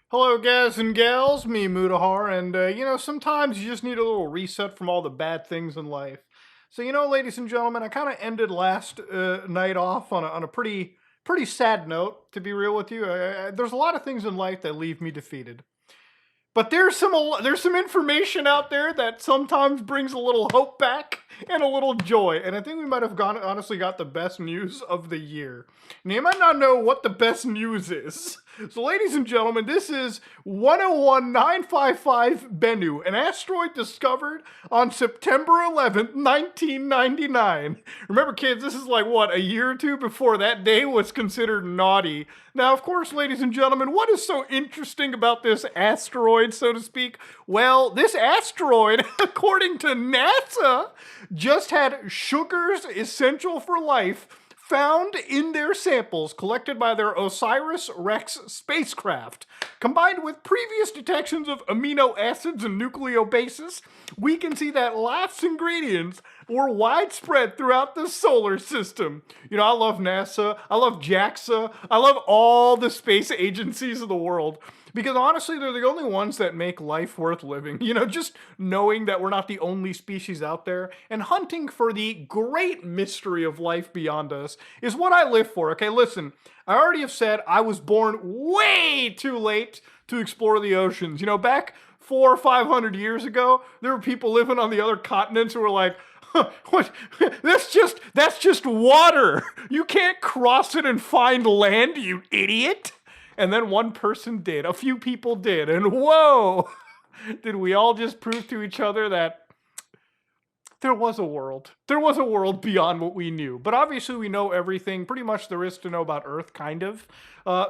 Hello, guys and gals, me Mudahar, and sometimes you just need a little reset from all the bad things in life. So, ladies and gentlemen, I kind of ended last night off on a pretty sad note. To be real with you, there's a lot of things in life that leave me defeated. But there's some information out there that sometimes brings a little hope back and a little joy. And I think we might have honestly got the best news of the year. Now you might not know what the best news is. So, ladies and gentlemen, this is 101955 Bennu, an asteroid discovered on September 11th, 1999. Remember, kids, this is like what, a year or two before that day was considered naughty. Now, of course, ladies and gentlemen, what is so interesting about this asteroid, so to speak? Well, this asteroid, according to NASA, just had sugars essential for life found in their samples collected by their OSIRIS-REx spacecraft. Combined with previous detections of amino acids and nucleobases, we can see that life's ingredients were widespread throughout the solar system. I love NASA, I love JAXA, I love all the space agencies of the world. Because honestly, they're the only ones that make life worth living. Just knowing that we're not the only species out there and hunting for the great mystery of life beyond us is what I live for. Okay, listen, I already have said I was born way too late to explore the oceans. Back 400 or 500 years ago, there were people living on the other continents who were like, what? That's just water. You can't cross it and find land, you idiot. And then one person did. A few people did. And whoa, did we all just prove to each other that there was a world. There was a world beyond what we knew. But obviously, we know everything pretty much there is to know about Earth, kind of.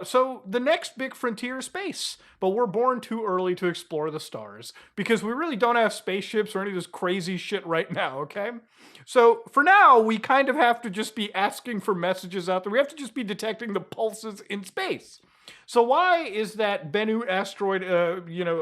So the next big frontier is space. But we're born too early to explore the stars because we really don't have spaceships or any of this crazy shit right now, okay? So for now, we kind of have to just be asking for messages out there. We have to just be detecting the pulses in space. So why is that Bennu asteroid,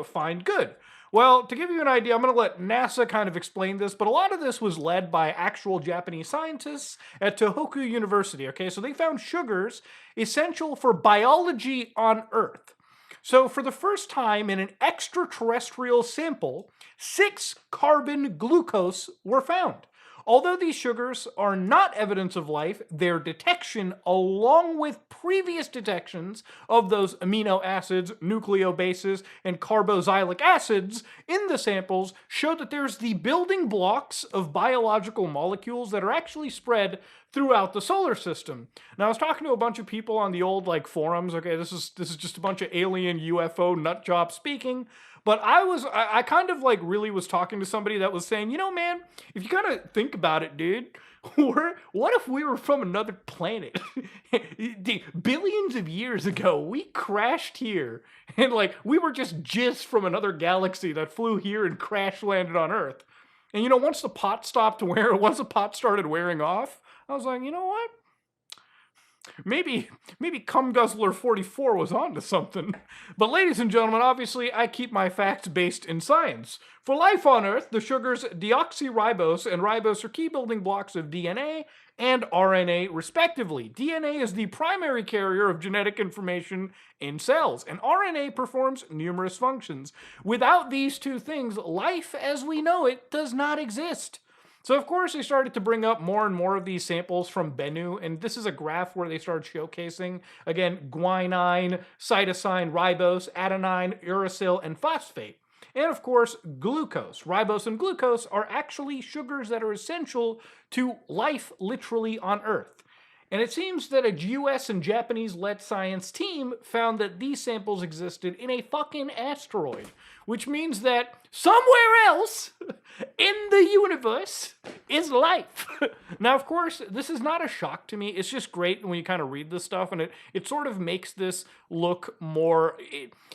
find good? Well, to give you an idea, I'm going to let NASA kind of explain this, but a lot of this was led by actual Japanese scientists at Tohoku University, okay? So they found sugars essential for biology on Earth. So for the first time in an extraterrestrial sample, 6 carbon glucose were found. Although these sugars are not evidence of life, their detection, along with previous detections of those amino acids, nucleobases, and carboxylic acids in the samples, show that there's the building blocks of biological molecules that are actually spread throughout the solar system. Now, I was talking to a bunch of people on the old forums. Okay, this is just a bunch of alien UFO nutjob speaking. But I kind of really was talking to somebody that was saying, man, if you kind of think about it, dude, what if we were from another planet? Billions of years ago, we crashed here. And we were just jizz from another galaxy that flew here and crash landed on Earth. And once the pot started wearing off, I was like, you know what? Maybe Cum Guzzler 44 was onto something. But ladies and gentlemen, obviously I keep my facts based in science. For life on Earth, the sugars deoxyribose and ribose are key building blocks of DNA and RNA respectively. DNA is the primary carrier of genetic information in cells, and RNA performs numerous functions. Without these two things, life as we know it does not exist. So, of course, they started to bring up more and more of these samples from Bennu, and this is a graph where they started showcasing, again, guanine, cytosine, ribose, adenine, uracil, and phosphate. And, of course, glucose. Ribose and glucose are actually sugars that are essential to life literally on Earth. And it seems that a US and Japanese-led science team found that these samples existed in a fucking asteroid, which means that somewhere else in the universe is life. Now, of course, this is not a shock to me. It's just great when you kind of read this stuff, and it sort of makes this look more...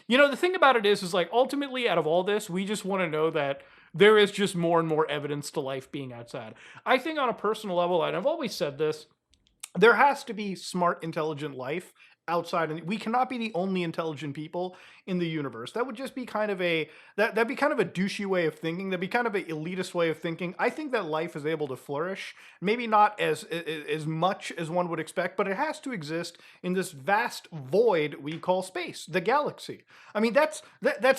the thing about it is ultimately, out of all this, we just want to know that there is just more and more evidence to life being outside. I think on a personal level, and I've always said this, there has to be smart, intelligent life outside, and we cannot be the only intelligent people in the universe. That would just be kind of a that'd be kind of a douchey way of thinking. That'd be kind of an elitist way of thinking. I think that life is able to flourish, maybe not as much as one would expect, but it has to exist in this vast void we call space, the galaxy. I mean, that's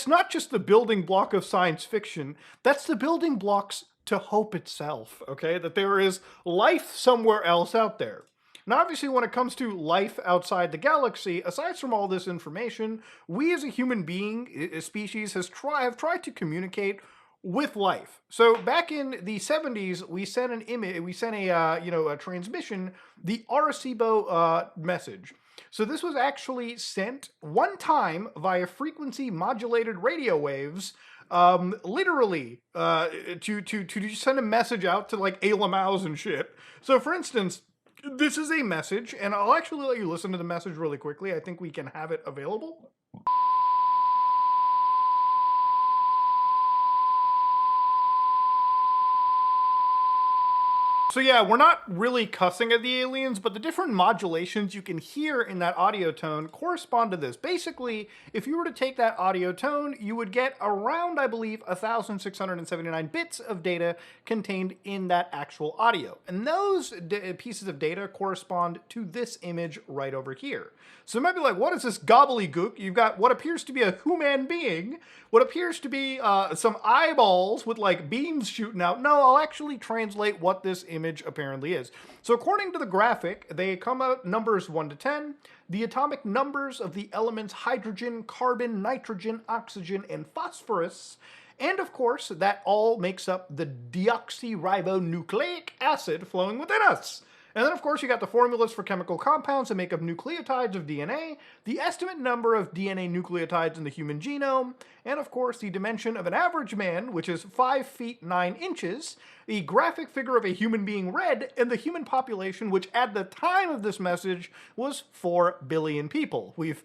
not just the building block of science fiction. That's the building blocks to hope itself. Okay, that there is life somewhere else out there. Now, obviously, when it comes to life outside the galaxy, aside from all this information, we as a human being, a species, have tried to communicate with life. So back in the 70s, we sent an image, we sent a transmission, the Arecibo message. So this was actually sent one time via frequency modulated radio waves, literally to send a message out to like Alamaus and shit. So for instance, this is a message, and I'll actually let you listen to the message really quickly. I think we can have it available. So yeah, we're not really cussing at the aliens, but the different modulations you can hear in that audio tone correspond to this. Basically, if you were to take that audio tone, you would get around, I believe, 1,679 bits of data contained in that actual audio. And those pieces of data correspond to this image right over here. So you might be like, what is this gobbledygook? You've got what appears to be a human being, what appears to be some eyeballs with like beams shooting out. No, I'll actually translate what this image apparently is. So according to the graphic, they come out numbers 1 to 10. The atomic numbers of the elements hydrogen, carbon, nitrogen, oxygen, and phosphorus. And of course, that all makes up the deoxyribonucleic acid flowing within us. And then, of course, you got the formulas for chemical compounds that make up nucleotides of DNA, the estimate number of DNA nucleotides in the human genome, and, of course, the dimension of an average man, which is 5 feet 9 inches, the graphic figure of a human being red, and the human population, which at the time of this message was 4 billion people. We've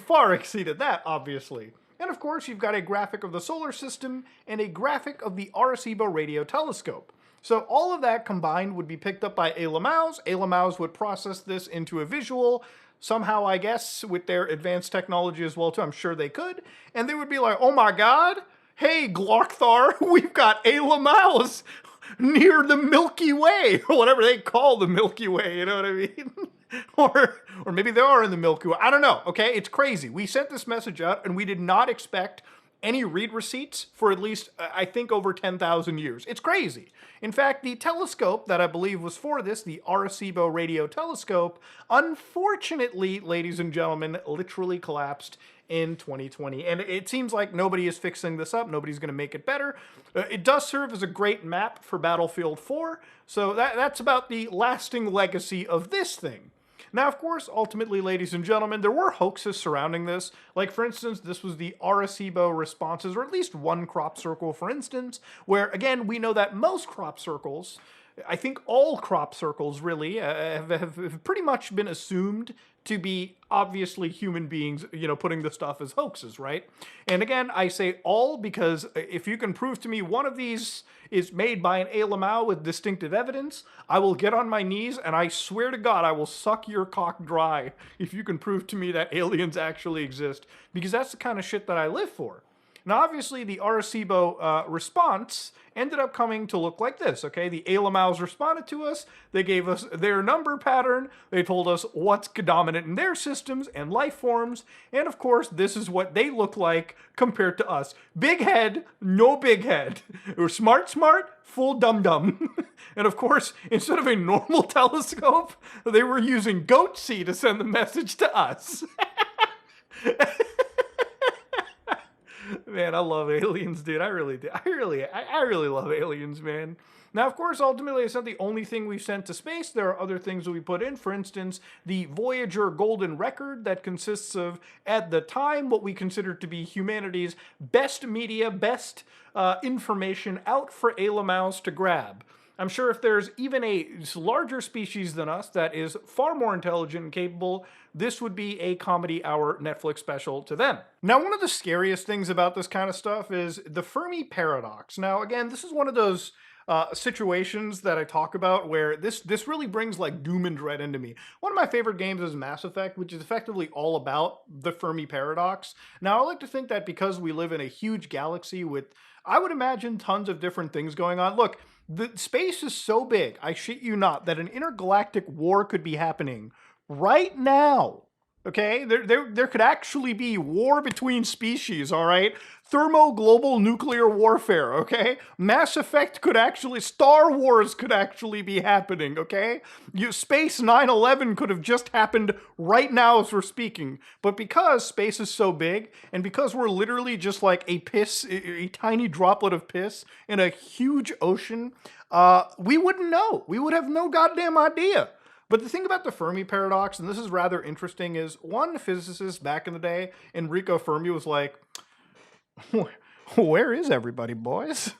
far exceeded that, obviously. And, of course, you've got a graphic of the solar system and a graphic of the Arecibo radio telescope. So all of that combined would be picked up by Alamaus. Alamaus would process this into a visual, somehow, I guess, with their advanced technology as well, too. I'm sure they could. And they would be like, oh my god, hey, Glorkthar, we've got Alamaus near the Milky Way, or whatever they call the Milky Way, you know what I mean? or maybe they are in the Milky Way. I don't know, okay? It's crazy. We sent this message out, and we did not expect any read receipts for at least, I think, over 10,000 years. It's crazy. In fact, the telescope that I believe was for this, the Arecibo radio telescope, unfortunately, ladies and gentlemen, literally collapsed in 2020. And it seems like nobody is fixing this up. Nobody's going to make it better. It does serve as a great map for Battlefield 4. So that's about the lasting legacy of this thing. Now, of course, ultimately, ladies and gentlemen, there were hoaxes surrounding this. Like, for instance, this was the Arecibo responses, or at least one crop circle, for instance, where, again, we know that most crop circles, I think all crop circles, really, have pretty much been assumed to be obviously human beings, putting the stuff as hoaxes, right? And again, I say all because if you can prove to me one of these is made by an Alamau with distinctive evidence, I will get on my knees and I swear to God I will suck your cock dry if you can prove to me that aliens actually exist, because that's the kind of shit that I live for. Now, obviously, the Arecibo response ended up coming to look like this, okay? The Alamaus responded to us. They gave us their number pattern. They told us what's dominant in their systems and life forms. And, of course, this is what they look like compared to us. Big head, no big head. We're smart, full dum-dum. And, of course, instead of a normal telescope, they were using goat-see to send the message to us. Man, I love aliens, dude. I really do. I really love aliens, man. Now, of course, ultimately, it's not the only thing we've sent to space. There are other things that we put in. For instance, the Voyager Golden Record that consists of, at the time, what we consider to be humanity's best media, best information out for Alamaus to grab. I'm sure if there's even a larger species than us that is far more intelligent and capable, this would be a comedy hour Netflix special to them. Now, one of the scariest things about this kind of stuff is the Fermi Paradox. Now, again, this is one of those situations that I talk about where this really brings like doom and dread into me. One of my favorite games is Mass Effect, which is effectively all about the Fermi Paradox. Now, I like to think that because we live in a huge galaxy with, I would imagine, tons of different things going on. Look, the space is so big, I shit you not, that an intergalactic war could be happening right now. Okay, there could actually be war between species, all right? Thermo-global nuclear warfare, okay? Mass Effect could actually, Star Wars could actually be happening, okay? Space 9/11 could have just happened right now as we're speaking. But because space is so big, and because we're literally just like a tiny droplet of piss in a huge ocean, we wouldn't know. We would have no goddamn idea. But the thing about the Fermi paradox, and this is rather interesting, is one physicist back in the day, Enrico Fermi, was like, where is everybody, boys?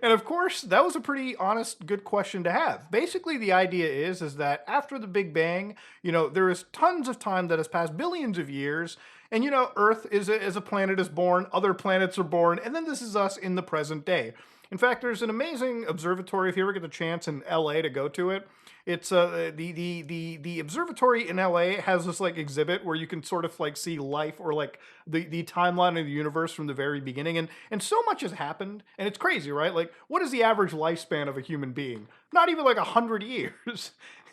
And of course, that was a pretty honest, good question to have. Basically, the idea is that after the Big Bang, there is tons of time that has passed, billions of years, and Earth is a planet is born, other planets are born, and then this is us in the present day. In fact, there's an amazing observatory, if you ever get the chance in LA to go to it. It's the observatory in LA has this like exhibit where you can sort of like see life or like the timeline of the universe from the very beginning, and so much has happened, and it's crazy, right? Like, what is the average lifespan of a human being? Not even like 100 years.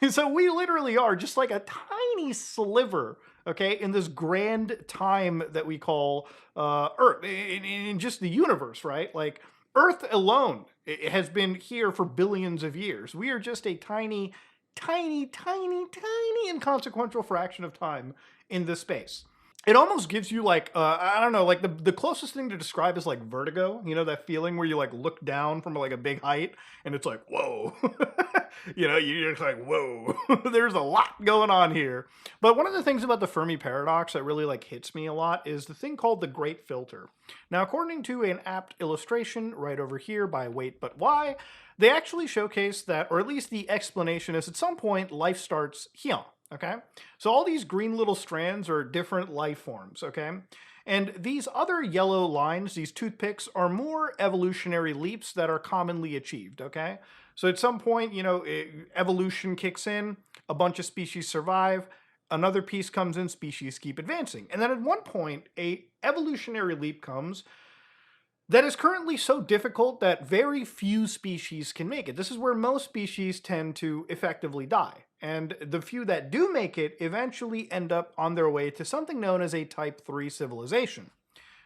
So we literally are just like a tiny sliver, okay, in this grand time that we call Earth, in just the universe, right? Like, Earth alone it has been here for billions of years. We are just a tiny, tiny, tiny, tiny inconsequential fraction of time in this space. It almost gives you like, I don't know, like the closest thing to describe is like vertigo. You know, that feeling where you like look down from like a big height and it's like, whoa. You're just like, whoa, there's a lot going on here. But one of the things about the Fermi paradox that really like hits me a lot is the thing called the Great Filter. Now, according to an apt illustration right over here by Wait But Why, they actually showcase that, or at least the explanation is at some point life starts here. Okay, so all these green little strands are different life forms, okay? And these other yellow lines, these toothpicks, are more evolutionary leaps that are commonly achieved, okay? So at some point, evolution kicks in, a bunch of species survive, another piece comes in, species keep advancing. And then at one point, a evolutionary leap comes that is currently so difficult that very few species can make it. This is where most species tend to effectively die. And the few that do make it eventually end up on their way to something known as a Type 3 civilization.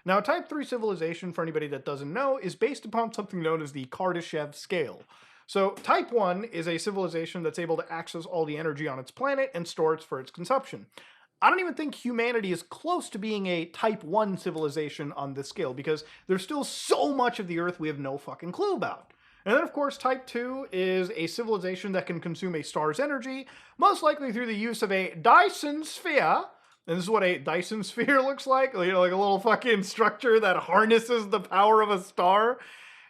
Now, a Type 3 civilization, for anybody that doesn't know, is based upon something known as the Kardashev scale. So Type 1 is a civilization that's able to access all the energy on its planet and store it for its consumption. I don't even think humanity is close to being a Type 1 civilization on this scale because there's still so much of the Earth we have no fucking clue about. And then, of course, Type 2 is a civilization that can consume a star's energy, most likely through the use of a Dyson sphere. And this is what a Dyson sphere looks like, like a little fucking structure that harnesses the power of a star.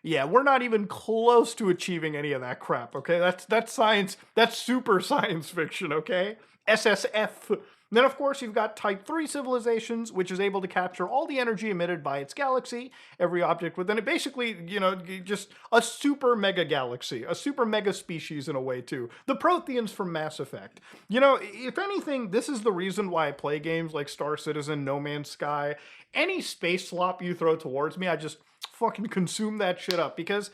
Yeah, we're not even close to achieving any of that crap, okay? That's science, that's super science fiction, okay? SSF. Then, of course, you've got Type 3 civilizations, which is able to capture all the energy emitted by its galaxy, every object within it. Basically, just a super mega galaxy, a super mega species in a way, too. The Protheans from Mass Effect. If anything, this is the reason why I play games like Star Citizen, No Man's Sky. Any space slop you throw towards me, I just fucking consume that shit up, because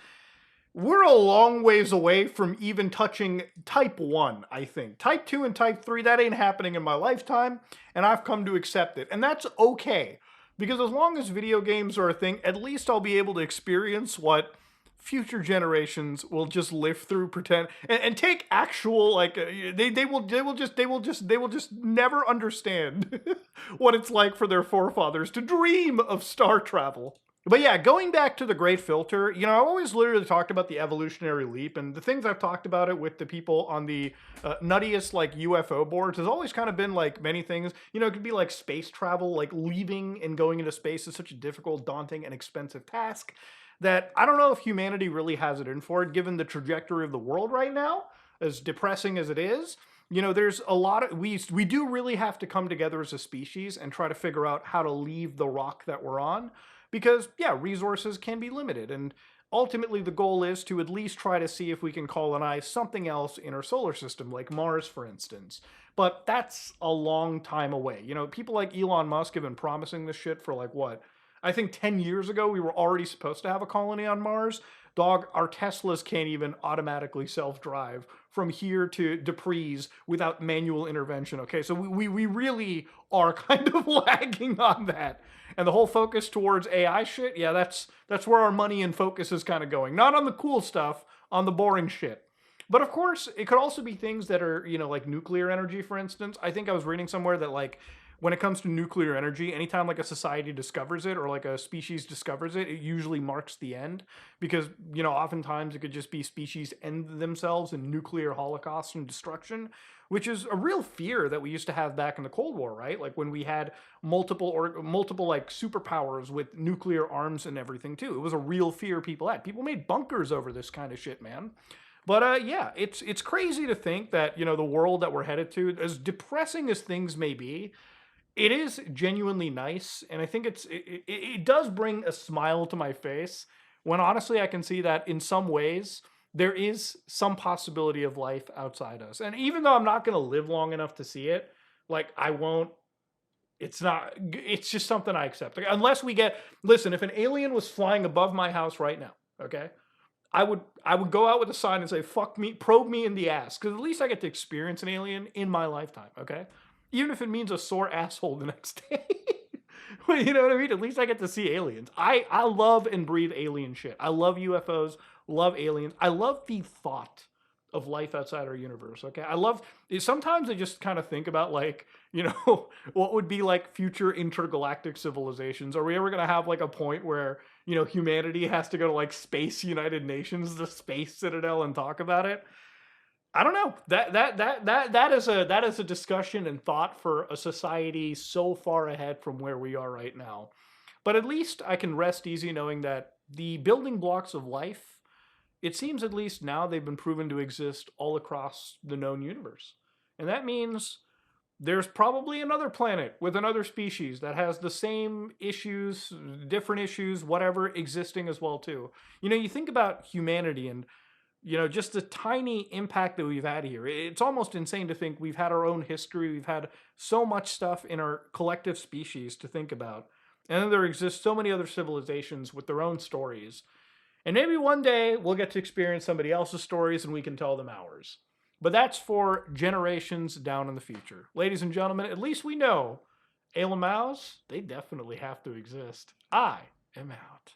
we're a long ways away from even touching Type 1, I think. Type 2 and Type 3, that ain't happening in my lifetime, and I've come to accept it. And that's okay, because as long as video games are a thing, at least I'll be able to experience what future generations will just live through, pretend, and take actual, like, they will just never understand what it's like for their forefathers to dream of star travel. But yeah, going back to the Great Filter, I've always literally talked about the evolutionary leap, and the things I've talked about it with the people on the nuttiest, like, UFO boards has always kind of been, like, many things. It could be, like, space travel, like, leaving and going into space is such a difficult, daunting, and expensive task. that I don't know if humanity really has it in for it, given the trajectory of the world right now, as depressing as it is. There's a lot of we do really have to come together as a species and try to figure out how to leave the rock that we're on, because yeah, resources can be limited, and ultimately the goal is to at least try to see if we can colonize something else in our solar system, like Mars, for instance. But that's a long time away. People like Elon Musk have been promising this shit for like what? I think 10 years ago we were already supposed to have a colony on Mars. Dog, our Teslas can't even automatically self-drive from here to Dupree's without manual intervention. Okay, so we really are kind of lagging on that. And the whole focus towards AI shit, yeah, that's where our money and focus is kind of going. Not on the cool stuff, on the boring shit. But of course, it could also be things that are, like nuclear energy, for instance. I think I was reading somewhere that like when it comes to nuclear energy, anytime like a society discovers it or like a species discovers it, it usually marks the end, because, oftentimes it could just be species end themselves in nuclear holocaust and destruction, which is a real fear that we used to have back in the Cold War, right? Like when we had multiple like superpowers with nuclear arms and everything too. It was a real fear people had. People made bunkers over this kind of shit, man. But yeah, it's crazy to think that, the world that we're headed to, as depressing as things may be, it is genuinely nice, and I think it does bring a smile to my face when honestly I can see that in some ways there is some possibility of life outside us. And even though I'm not going to live long enough to see it, like I won't. It's just something I accept. Like, unless we get, listen, if an alien was flying above my house right now, okay, I would go out with a sign and say, fuck me, probe me in the ass. Because at least I get to experience an alien in my lifetime, okay? Even if it means a sore asshole the next day. Well, you know what I mean? At least I get to see aliens. I love and breathe alien shit. I love UFOs, love aliens. I love the thought of life outside our universe, okay? Sometimes I just kind of think about like, what would be like future intergalactic civilizations? Are we ever going to have like a point where, humanity has to go to like Space United Nations, the Space Citadel, and talk about it? I don't know. That is a discussion and thought for a society so far ahead from where we are right now. But at least I can rest easy knowing that the building blocks of life, it seems at least now they've been proven to exist all across the known universe. And that means there's probably another planet with another species that has the same issues, different issues, whatever, existing as well too. You think about humanity and just the tiny impact that we've had here. It's almost insane to think we've had our own history. We've had so much stuff in our collective species to think about. And then there exist so many other civilizations with their own stories. And maybe one day we'll get to experience somebody else's stories and we can tell them ours. But that's for generations down in the future. Ladies and gentlemen, at least we know Alamaus, they definitely have to exist. I am out.